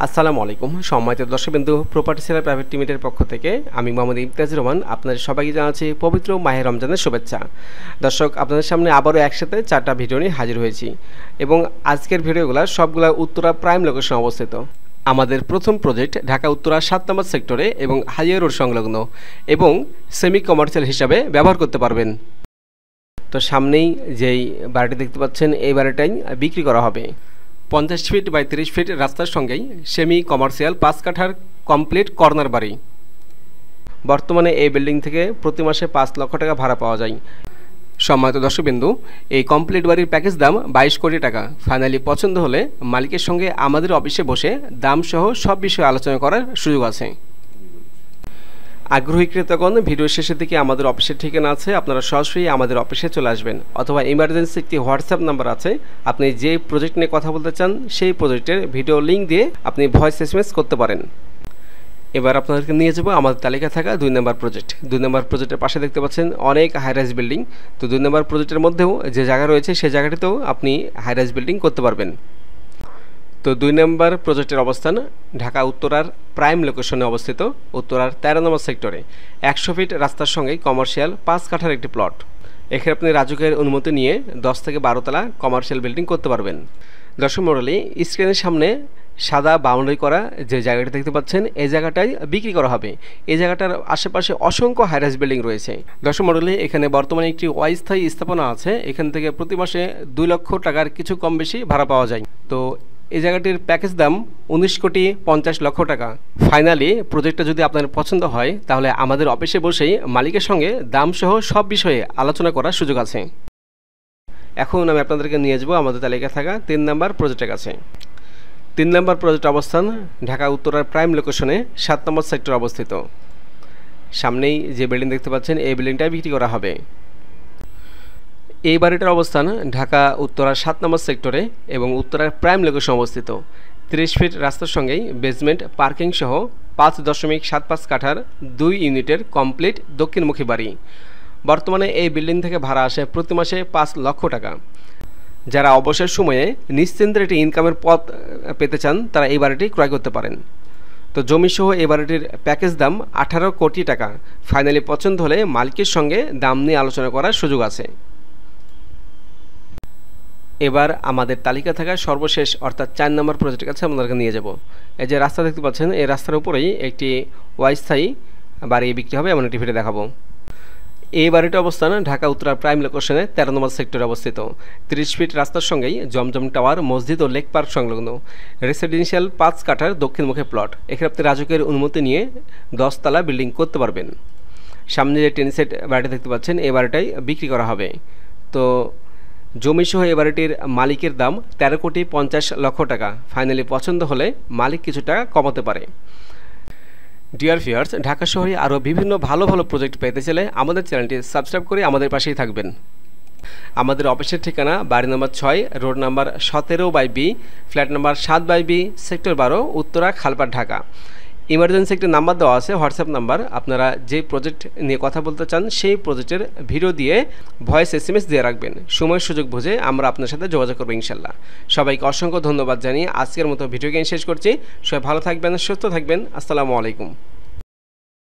আসসালামু আলাইকুম সম্মানিত দর্শকবৃন্দু, প্রপার্টি সেলার প্রাইভেট লিমিটেডের পক্ষ থেকে আমি মোহাম্মদ ইমতিয়াজুর রহমান আপনাদের সবাইকে জানাচ্ছি পবিত্র মাহে রমজানের শুভেচ্ছা। দর্শক, আপনাদের সামনে আবারও একসাথে 4টা ভিডিও নিয়ে হাজির হয়েছি এবং আজকের ভিডিওগুলো সবগুলো উত্তরা প্রাইম লোকেশনে অবস্থিত। আমাদের প্রথম প্রজেক্ট ঢাকা উত্তরা 7 নম্বর সেক্টরে এবং হাইওয়ে রোড সংলগ্ন এবং সেমি কমার্শিয়াল হিসাবে ব্যবহার করতে পারবেন। তো সামনেই যেই বাড়িটি দেখতে পাচ্ছেন এই বাড়িটাই বিক্রি করা হবে। 50 ফিট বাই 30 ফিট রাস্তার সঙ্গেই সেমি কমার্শিয়াল 5 কাঠার কমপ্লিট কর্নার বাড়ি। বর্তমানে এই বিল্ডিং থেকে প্রতি মাসে 5 লক্ষ টাকা ভাড়া পাওয়া যায়। সম্মানিত দর্শকবৃন্দু, এই কমপ্লিট বাড়ির প্যাকেজ দাম 22 কোটি টাকা। ফাইনালি পছন্দ হলে মালিকের সঙ্গে আমাদের অফিসে বসে দাম সহ সব বিষয়ে আলোচনা করার সুযোগ আছে। আগ্রহী ক্রেতাগণ ভিডিও শেষের দিকে আমাদের অফিসের ঠিকানা আছে, আপনারা সরাসরি আমাদের অফিসে চলে আসবেন, অথবা ইমার্জেন্সি একটি হোয়াটসঅ্যাপ নাম্বার আছে। আপনি যে প্রজেক্ট নিয়ে কথা বলতে চান সেই প্রজেক্টের ভিডিও লিঙ্ক দিয়ে আপনি ভয়েস এসএমএস করতে পারেন। এবার আপনাদেরকে নিয়ে যাব আমাদের তালিকায় থাকা 2 নম্বর প্রজেক্ট। 2 নম্বর প্রজেক্টের পাশে দেখতে পাচ্ছেন অনেক হাইরাইজ বিল্ডিং। তো 2 নম্বর প্রজেক্টের মধ্যেও যে জায়গা রয়েছে সেই জায়গাটিতেও আপনি হাইরাইজ বিল্ডিং করতে পারবেন। তো 2 নম্বর প্রজেক্টের অবস্থান ঢাকা উত্তরার প্রাইম লোকেশনে অবস্থিত, উত্তরার 13 নম্বর সেক্টরে 100 ফিট রাস্তার সঙ্গেই কমার্শিয়াল 5 কাঠার একটি প্লট। এখানে আপনি রাজুকের অনুমতি নিয়ে 10 থেকে 12 তলা কমার্শিয়াল বিল্ডিং করতে পারবেন। দর্শক মণ্ডলী, স্ক্রিনের সামনে সাদা বাউন্ডারি করা যে জায়গাটি দেখতে পাচ্ছেন এই জায়গাটাই বিক্রি করা হবে। এই জায়গাটার আশেপাশে অসংখ্য হাইরাইজ বিল্ডিং রয়েছে। দর্শক মণ্ডলী, এখানে বর্তমানে একটি অস্থায়ী স্থাপনা আছে। এখান থেকে প্রতি মাসে 2 লক্ষ টাকার কিছু কম বেশি ভাড়া পাওয়া যায়। তো এই জায়গাটির প্যাকেজ দাম 19 কোটি 50 লক্ষ টাকা। ফাইনালি প্রজেক্টটা যদি আপনার পছন্দ হয় তাহলে আমাদের অফিসে বসেই মালিকের সঙ্গে দাম সহ সব বিষয়ে আলোচনা করার সুযোগ আছে। এখন আমি আপনাদেরকে নিয়ে যাব আমাদের তালিকায় থাকা 3 নম্বর প্রজেক্টের কাছে। 3 নম্বর প্রজেক্ট অবস্থান ঢাকা উত্তরার প্রাইম লোকেশনে 7 নম্বর সেক্টরে অবস্থিত। সামনেই যে বিল্ডিং দেখতে পাচ্ছেন এই বিল্ডিংটাই বিক্রি করা হবে। এই বাড়িটার অবস্থান ঢাকা উত্তরার 7 নম্বর সেক্টরে এবং উত্তরার প্রাইম লোকেশন অবস্থিত। 30 ফিট রাস্তার সঙ্গেই বেসমেন্ট পার্কিং সহ 5.75 কাঠার 2 ইউনিটের কমপ্লিট দক্ষিণমুখী বাড়ি। বর্তমানে এই বিল্ডিং থেকে ভাড়া আসে প্রতি মাসে 5 লক্ষ টাকা। যারা অবসর সময়ে নিশ্চিন্তে একটি ইনকামের পথ পেতে চান তারা এই বাড়িটি ক্রয় করতে পারেন। তো জমিসহ এই বাড়িটির প্যাকেজ দাম 18 কোটি টাকা। ফাইনালি পছন্দ হলে মালিকের সঙ্গে দাম নিয়ে আলোচনা করার সুযোগ আছে। এবার আমাদের তালিকা থাকা সর্বশেষ অর্থাৎ 4 নম্বর প্রজেক্টের কাছে আপনাদেরকে নিয়ে যাব। এই যে রাস্তা দেখতে পাচ্ছেন এই রাস্তার উপরেই একটি অস্থায়ী বাড়ি বিক্রি হবে এমন একটি ভিডিও দেখাবো। এই বাড়িটির অবস্থান ঢাকা উত্তরা প্রাইম লোকেশনে 13 নম্বর সেক্টরে অবস্থিত। 30 ফিট রাস্তার সঙ্গেই জমজম টাওয়ার, মসজিদ ও লেক পার্ক সংলগ্ন রেসিডেন্সিয়াল 5 কাঠার দক্ষিণমুখী প্লট। এখানে আপনি রাজুকের অনুমতি নিয়ে 10 তলা বিল্ডিং করতে পারবেন। সামনে যে টেন সেট বাড়িটি দেখতে পাচ্ছেন এই বাড়িটাই বিক্রি করা হবে। তো জমিসহ এই বাড়িটির মালিকের দাম 13 কোটি 50 লক্ষ টাকা। ফাইনালি পছন্দ হলে মালিক কিছু টাকা কমাতে পারে। ডিয়ার ভিউয়ার্স, ঢাকা শহরে আরও বিভিন্ন ভালো ভালো প্রজেক্ট পেতে চাইলে আমাদের চ্যানেলটি সাবস্ক্রাইব করে আমাদের পাশেই থাকবেন। আমাদের অফিসের ঠিকানা বাড়ি নম্বর 6, road number 17/B, flat number 7/B, sector 12, Uttara, Khalpar, Dhaka. Emergency একটি নাম্বার দেওয়া আছে, হোয়াটসঅ্যাপ নাম্বার। আপনারা যে প্রজেক্ট নিয়ে কথা বলতে চান সেই প্রজেক্টের ভিডিও দিয়ে ভয়েস এসএমএস দিয়ে রাখবেন। সময় সুযোগ বুঝে আমরা আপনার সাথে যোগাযোগ করবো ইনশাল্লাহ। সবাইকে অসংখ্য ধন্যবাদ জানিয়ে আজকের মতো ভিডিও গেম শেষ করছি। সবাই ভালো থাকবেন, সুস্থ থাকবেন। আসসালামু আলাইকুম।